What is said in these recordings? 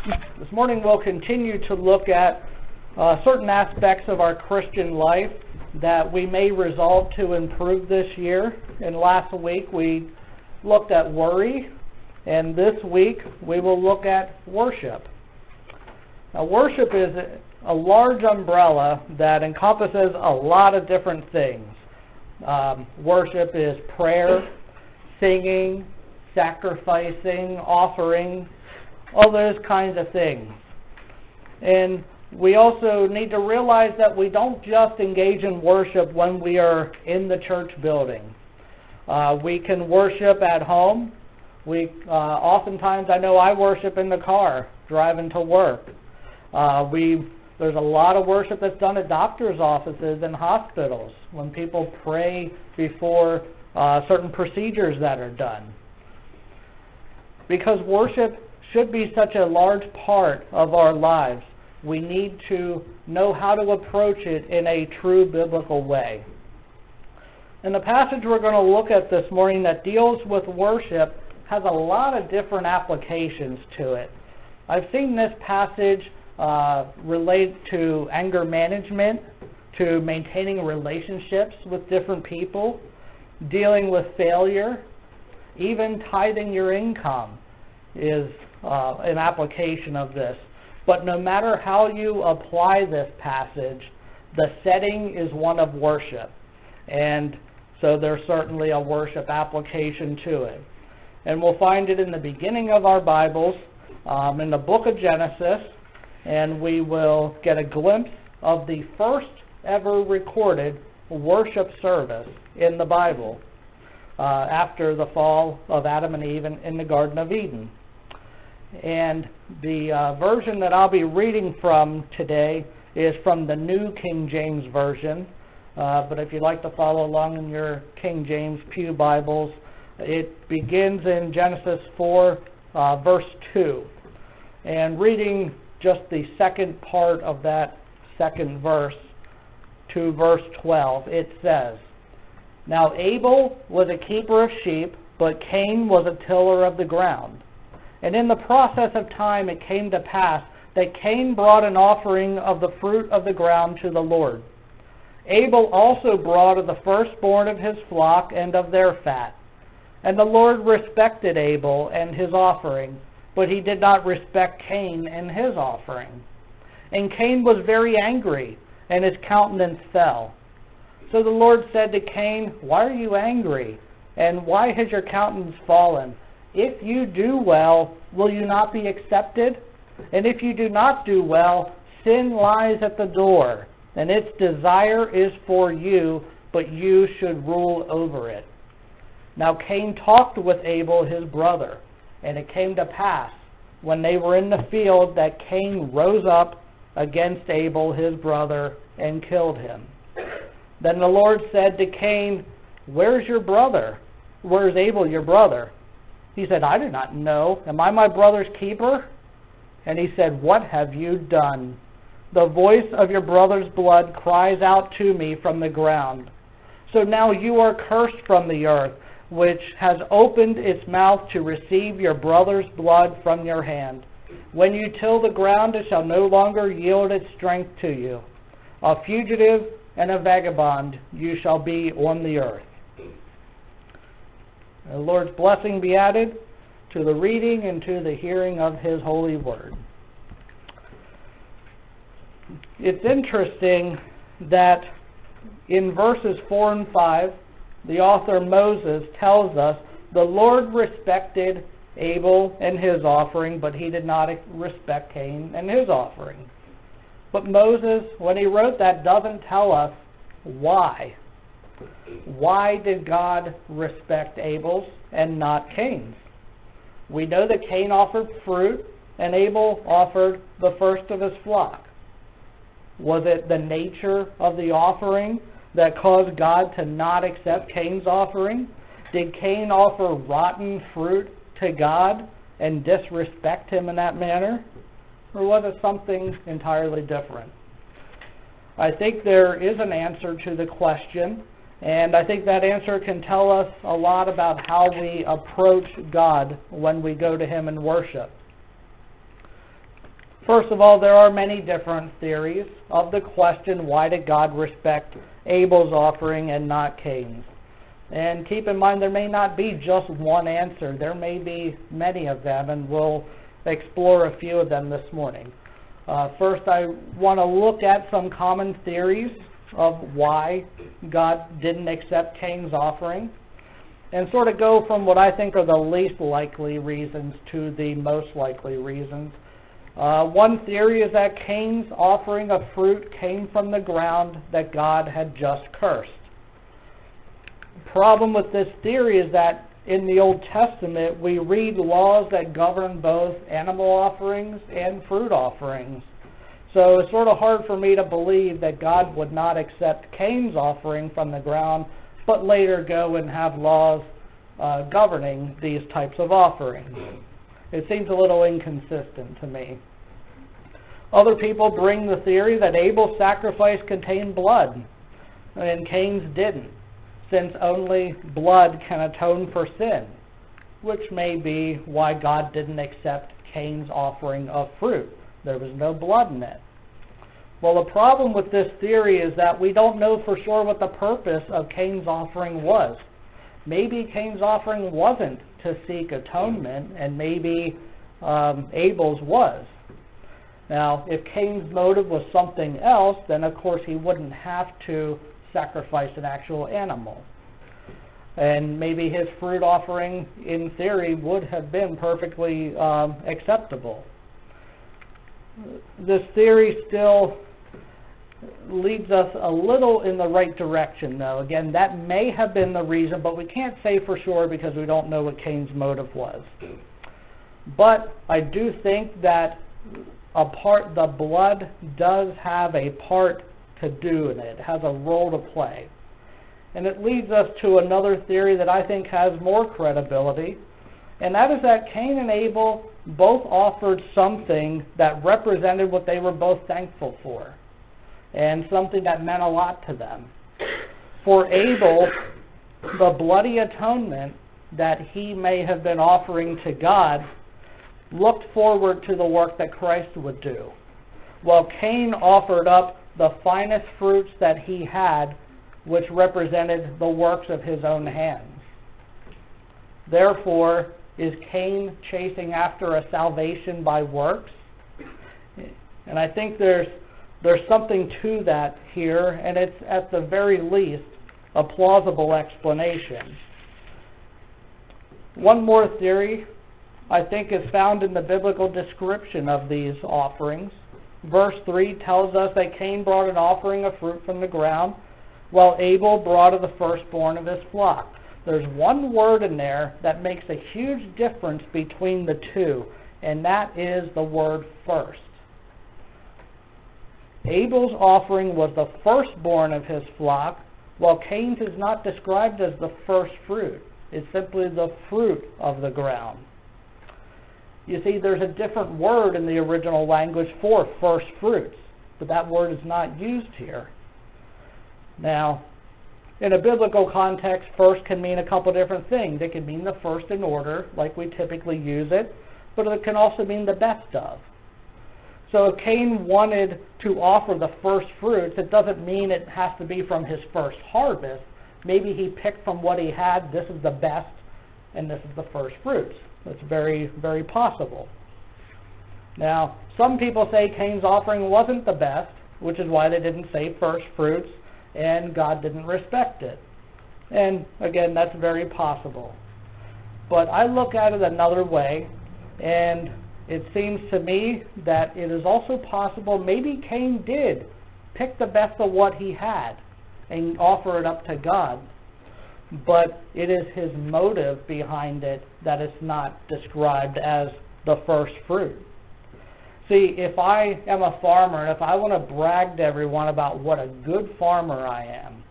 This morning we'll continue to look at certain aspects of our Christian life that we may resolve to improve this year. And last week we looked at worry, and this week we will look at worship. Now, worship is a large umbrella that encompasses a lot of different things. Worship is prayer, singing, sacrificing, offering, all those kinds of things. And we also need to realize that we don't just engage in worship when we are in the church building. We can worship at home. Oftentimes, I know I worship in the car driving to work. There's a lot of worship that's done at doctors' offices and hospitals when people pray before certain procedures that are done. Because worship should be such a large part of our lives, we need to know how to approach it in a true biblical way. And the passage we're going to look at this morning that deals with worship has a lot of different applications to it. I've seen this passage relate to anger management, to maintaining relationships with different people, dealing with failure, even tithing your income is an application of this. But no matter how you apply this passage, the setting is one of worship. And so there's certainly a worship application to it. And we'll find it in the beginning of our Bibles, in the book of Genesis, and we will get a glimpse of the first ever recorded worship service in the Bible after the fall of Adam and Eve in the Garden of Eden. And the version that I'll be reading from today is from the New King James Version. But if you'd like to follow along in your King James Pew Bibles, it begins in Genesis 4, verse 2. And reading just the second part of that second verse to verse 12, it says, "Now Abel was a keeper of sheep, but Cain was a tiller of the ground. And in the process of time it came to pass that Cain brought an offering of the fruit of the ground to the Lord. Abel also brought of the firstborn of his flock and of their fat. And the Lord respected Abel and his offering, but he did not respect Cain and his offering. And Cain was very angry, and his countenance fell. So the Lord said to Cain, 'Why are you angry? And why has your countenance fallen? If you do well, will you not be accepted? And if you do not do well, sin lies at the door, and its desire is for you, but you should rule over it.' Now Cain talked with Abel his brother, and it came to pass, when they were in the field, that Cain rose up against Abel his brother and killed him. Then the Lord said to Cain, 'Where's your brother? Where's Abel your brother?' He said, 'I do not know. Am I my brother's keeper?' And he said, 'What have you done? The voice of your brother's blood cries out to me from the ground. So now you are cursed from the earth, which has opened its mouth to receive your brother's blood from your hand. When you till the ground, it shall no longer yield its strength to you. A fugitive and a vagabond you shall be on the earth.'" The Lord's blessing be added to the reading and to the hearing of His holy word. It's interesting that in verses 4 and 5, the author Moses tells us the Lord respected Abel and his offering, but he did not respect Cain and his offering. But Moses, when he wrote that, doesn't tell us why. Why did God respect Abel's and not Cain's? We know that Cain offered fruit and Abel offered the first of his flock. Was it the nature of the offering that caused God to not accept Cain's offering? Did Cain offer rotten fruit to God and disrespect him in that manner? Or was it something entirely different? I think there is an answer to the question, and I think that answer can tell us a lot about how we approach God when we go to Him in worship. First of all, there are many different theories of the question, why did God respect Abel's offering and not Cain's? And keep in mind, there may not be just one answer. There may be many of them, and we'll explore a few of them this morning. First, I want to look at some common theories of why God didn't accept Cain's offering, and sort of go from what I think are the least likely reasons to the most likely reasons. One theory is that Cain's offering of fruit came from the ground that God had just cursed. The problem with this theory is that in the Old Testament we read laws that govern both animal offerings and fruit offerings. So it's sort of hard for me to believe that God would not accept Cain's offering from the ground, but later go and have laws governing these types of offerings. It seems a little inconsistent to me. Other people bring the theory that Abel's sacrifice contained blood, and Cain's didn't, since only blood can atone for sin, which may be why God didn't accept Cain's offering of fruit. There was no blood in it. Well, the problem with this theory is that we don't know for sure what the purpose of Cain's offering was. Maybe Cain's offering wasn't to seek atonement, and maybe Abel's was. Now, if Cain's motive was something else, then of course he wouldn't have to sacrifice an actual animal. And maybe his fruit offering, in theory, would have been perfectly acceptable. This theory still leads us a little in the right direction, though. Again, that may have been the reason, but we can't say for sure because we don't know what Cain's motive was. But I do think that the blood does have a part to do in it. It has a role to play. And it leads us to another theory that I think has more credibility, and that is that Cain and Abel both offered something that represented what they were both thankful for, and something that meant a lot to them. For Abel, the bloody atonement that he may have been offering to God looked forward to the work that Christ would do, while Cain offered up the finest fruits that he had, which represented the works of his own hands. Therefore, is Cain chasing after a salvation by works? And I think there's something to that here, and it's at the very least a plausible explanation. One more theory I think is found in the biblical description of these offerings. Verse 3 tells us that Cain brought an offering of fruit from the ground, while Abel brought of the firstborn of his flock. There's one word in there that makes a huge difference between the two, and that is the word first. Abel's offering was the firstborn of his flock, while Cain's is not described as the first fruit. It's simply the fruit of the ground. You see, there's a different word in the original language for first fruits, but that word is not used here. Now, in a biblical context, first can mean a couple different things. It can mean the first in order, like we typically use it, but it can also mean the best of. So if Cain wanted to offer the first fruits, it doesn't mean it has to be from his first harvest. Maybe he picked from what he had, this is the best, and this is the first fruits. That's very, very possible. Now, some people say Cain's offering wasn't the best, which is why they didn't say first fruits, and God didn't respect it. And again, that's very possible. But I look at it another way, and it seems to me that it is also possible maybe Cain did pick the best of what he had and offer it up to God. But it is his motive behind it that is not described as the first fruit. See, if I am a farmer and if I want to brag to everyone about what a good farmer I am,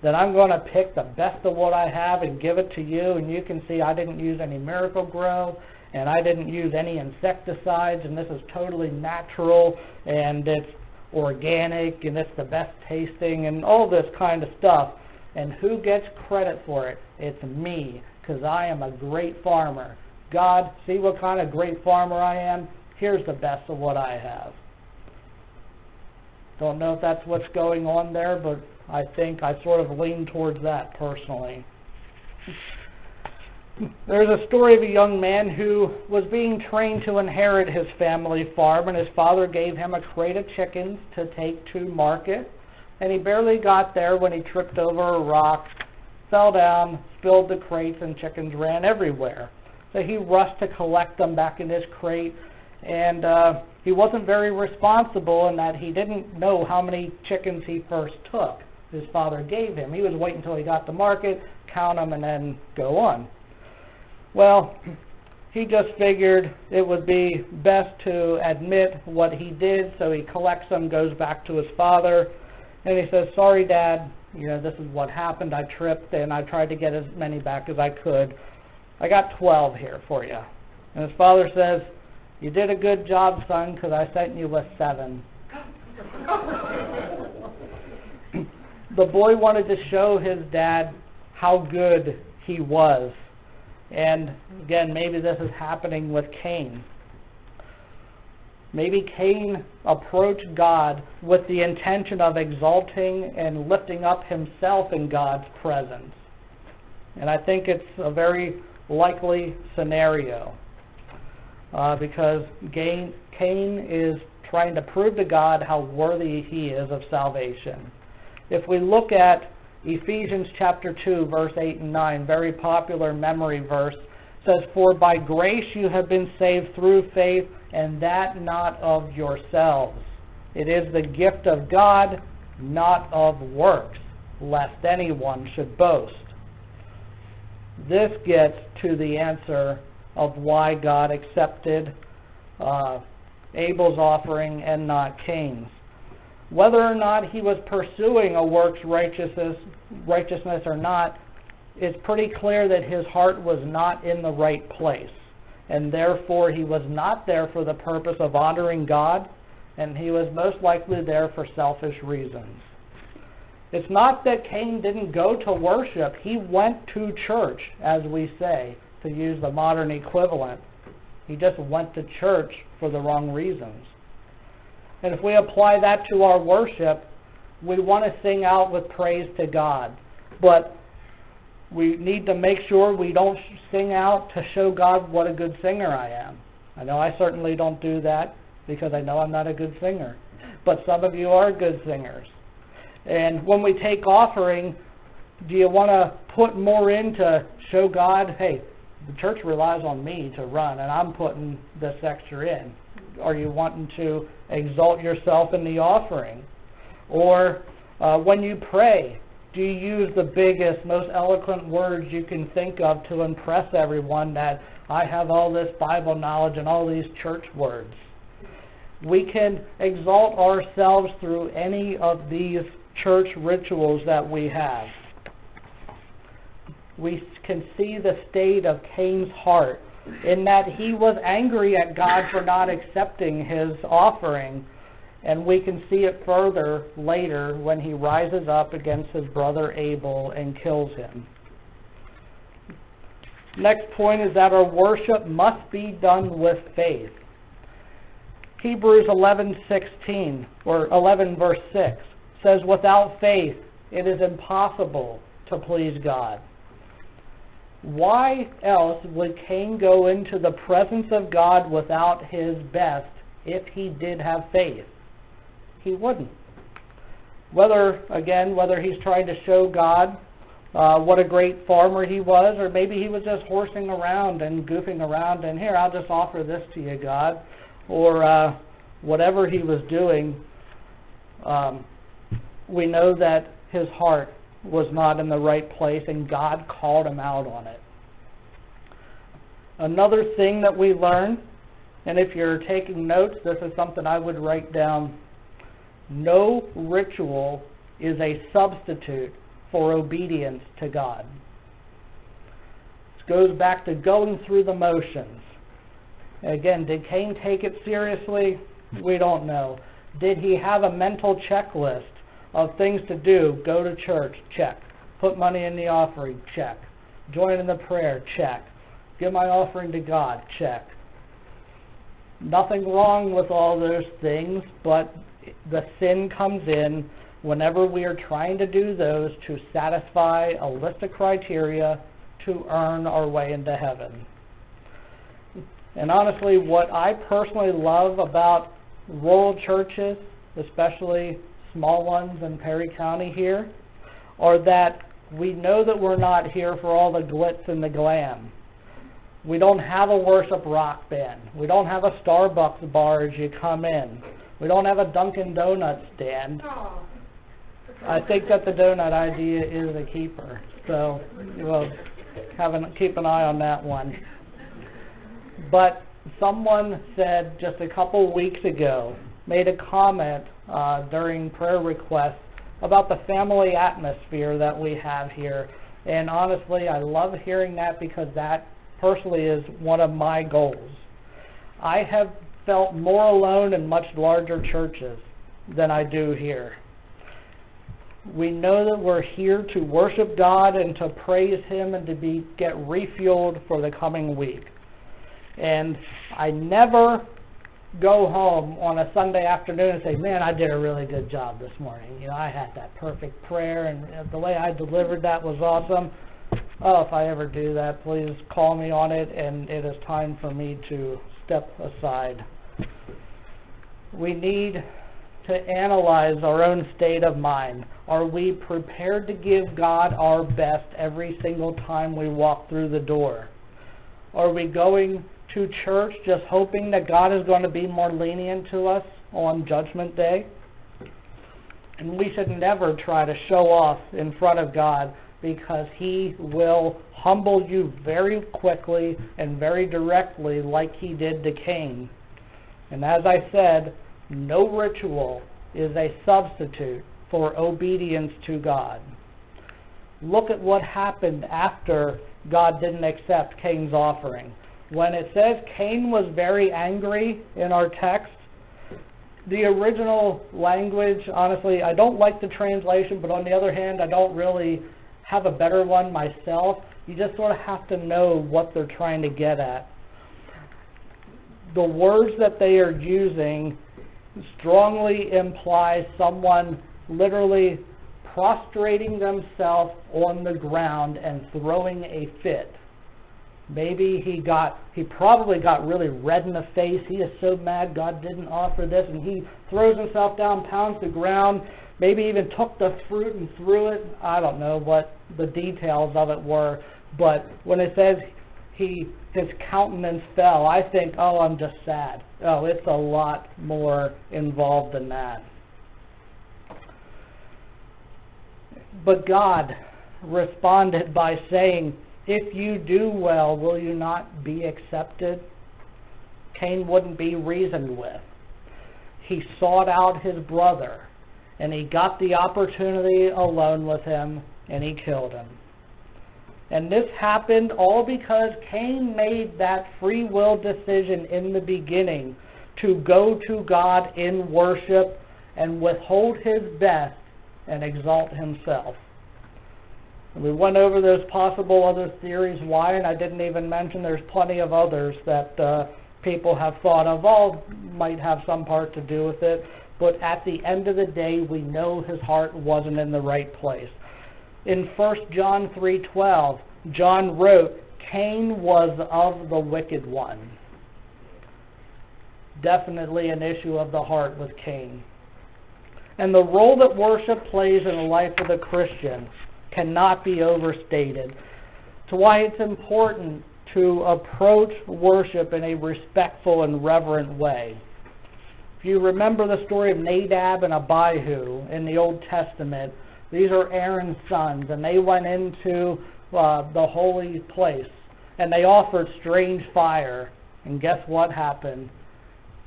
then I'm going to pick the best of what I have and give it to you, and you can see I didn't use any Miracle-Gro, and I didn't use any insecticides, and this is totally natural, and it's organic, and it's the best tasting, and all this kind of stuff. And who gets credit for it? It's me, because I am a great farmer. God, see what kind of great farmer I am? here's the best of what I have. Don't know if that's what's going on there, but I think I sort of lean towards that personally. There's a story of a young man who was being trained to inherit his family farm, and his father gave him a crate of chickens to take to market. And he barely got there when he tripped over a rock, fell down, spilled the crates, and chickens ran everywhere. So he rushed to collect them back in his crate, and he wasn't very responsible in that he didn't know how many chickens he first took. His father gave him. He was waiting until he got to market, count them, and then go on. Well, he just figured it would be best to admit what he did, so he collects them, goes back to his father, and he says, "Sorry, Dad, this is what happened. I tripped, and I tried to get as many back as I could. I got 12 here for you." And his father says, "You did a good job, son, because I sent you with 7. The boy wanted to show his dad how good he was. And again, maybe this is happening with Cain. Maybe Cain approached God with the intention of exalting and lifting up himself in God's presence. And I think it's a very likely scenario because Cain is trying to prove to God how worthy he is of salvation. If we look at Ephesians chapter 2, verse 8 and 9, very popular memory verse, says, "For by grace you have been saved through faith, and that not of yourselves. It is the gift of God, not of works, lest anyone should boast." This gets to the answer of why God accepted Abel's offering and not Cain's. Whether or not he was pursuing a works righteousness or not, it's pretty clear that his heart was not in the right place. And therefore he was not there for the purpose of honoring God, and he was most likely there for selfish reasons. It's not that Cain didn't go to worship. He went to church, as we say, to use the modern equivalent. He just went to church for the wrong reasons. And if we apply that to our worship, we want to sing out with praise to God. But we need to make sure we don't sing out to show God what a good singer I am. I know I certainly don't do that because I know I'm not a good singer. But some of you are good singers. And when we take offering, do you want to put more in to show God, hey, the church relies on me to run and I'm putting this extra in? Are you wanting to exalt yourself in the offering? Or when you pray, do you use the biggest, most eloquent words you can think of to impress everyone that I have all this Bible knowledge and all these church words? We can exalt ourselves through any of these church rituals that we have. We can see the state of Cain's heart in that he was angry at God for not accepting his offering, and we can see it further later when he rises up against his brother Abel and kills him. Next point is that our worship must be done with faith. Hebrews 11:16 or 11 verse 6 says, "Without faith it is impossible to please God." Why else would Cain go into the presence of God without his best if he did have faith? He wouldn't. Whether he's trying to show God what a great farmer he was, or maybe he was just horsing around and goofing around and, here, I'll just offer this to you, God, or whatever he was doing, we know that his heart was not in the right place, and God called him out on it. Another thing that we learn, and if you're taking notes, this is something I would write down: no ritual is a substitute for obedience to God. This goes back to going through the motions. Again, did Cain take it seriously? We don't know. Did he have a mental checklist of things to do? Go to church, check. Put money in the offering, check. Join in the prayer, check. Give my offering to God, check. Nothing wrong with all those things, but the sin comes in whenever we are trying to do those to satisfy a list of criteria to earn our way into heaven. And honestly, what I personally love about rural churches, especially small ones in Perry County here, are that we know that we're not here for all the glitz and the glam. We don't have a worship rock band. We don't have a Starbucks bar as you come in. We don't have a Dunkin' Donuts stand. I think that the donut idea is a keeper, so we'll keep an eye on that one. But someone said just a couple weeks ago, made a comment during prayer requests about the family atmosphere that we have here. And honestly, I love hearing that because that personally is one of my goals. I have felt more alone in much larger churches than I do here. We know that we're here to worship God and to praise Him and to get refueled for the coming week. And I never go home on a Sunday afternoon and say, man, I did a really good job this morning. You know, I had that perfect prayer and the way I delivered that was awesome. Oh, if I ever do that, please call me on it, and it is time for me to step aside. We need to analyze our own state of mind. Are we prepared to give God our best every single time we walk through the door? Are we going to church just hoping that God is going to be more lenient to us on Judgment Day? And we should never try to show off in front of God, because He will humble you very quickly and very directly like He did to Cain. And as I said, no ritual is a substitute for obedience to God. Look at what happened after God didn't accept Cain's offering. When it says Cain was very angry in our text, the original language, honestly, I don't like the translation, but on the other hand, I don't really have a better one myself. You just sort of have to know what they're trying to get at. The words that they are using strongly imply someone literally prostrating themselves on the ground and throwing a fit. Maybe he probably got really red in the face. He is so mad God didn't offer this, and he throws himself down, pounds the ground, maybe even took the fruit and threw it. I don't know what the details of it were, but when it says his countenance fell, I think, oh, I'm just sad. Oh, it's a lot more involved than that. But God responded by saying, if you do well, will you not be accepted? Cain wouldn't be reasoned with. He sought out his brother, and he got the opportunity alone with him, and he killed him. And this happened all because Cain made that free will decision in the beginning to go to God in worship and withhold his best and exalt himself. And we went over those possible other theories why, and I didn't even mention there's plenty of others that people have thought of. All might have some part to do with it, but at the end of the day, we know his heart wasn't in the right place. In 1 John 3:12, John wrote, Cain was of the wicked one. Definitely an issue of the heart with Cain. And the role that worship plays in the life of the Christian cannot be overstated. It's why it's important to approach worship in a respectful and reverent way. If you remember the story of Nadab and Abihu in the Old Testament, these are Aaron's sons, and they went into the holy place, and they offered strange fire. And guess what happened?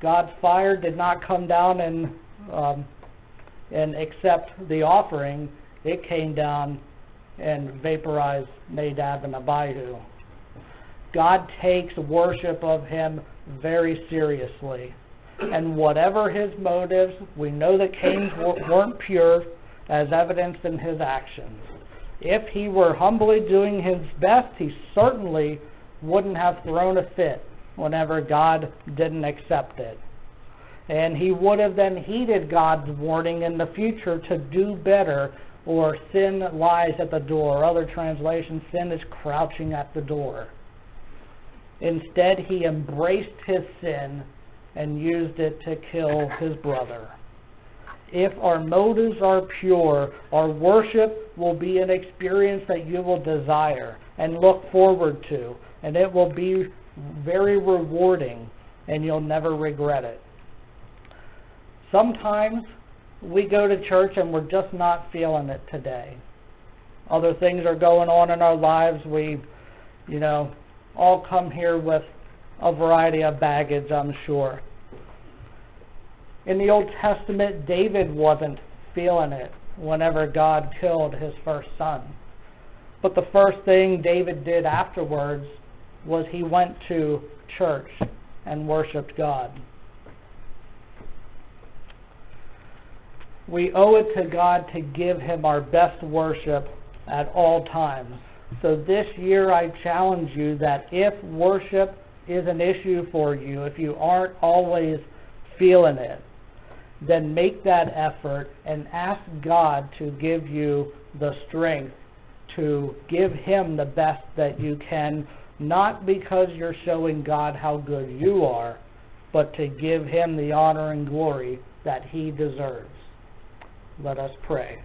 God's fire did not come down and accept the offering. It came down and vaporized Nadab and Abihu. God takes worship of Him very seriously. And whatever his motives, we know that Cain's weren't pure, as evidenced in his actions. If he were humbly doing his best, he certainly wouldn't have thrown a fit whenever God didn't accept it. And he would have then heeded God's warning in the future to do better, or sin lies at the door. Other translations, sin is crouching at the door. Instead, he embraced his sin and used it to kill his brother. If our motives are pure, our worship will be an experience that you will desire and look forward to, and it will be very rewarding, and you'll never regret it. Sometimes we go to church and we're just not feeling it today. Other things are going on in our lives. We, all come here with a variety of baggage, I'm sure. In the Old Testament, David wasn't feeling it whenever God killed his first son. But the first thing David did afterwards was he went to church and worshiped God. We owe it to God to give him our best worship at all times. So this year I challenge you that if worship is an issue for you, if you aren't always feeling it, then make that effort and ask God to give you the strength to give him the best that you can, not because you're showing God how good you are, but to give him the honor and glory that he deserves. Let us pray.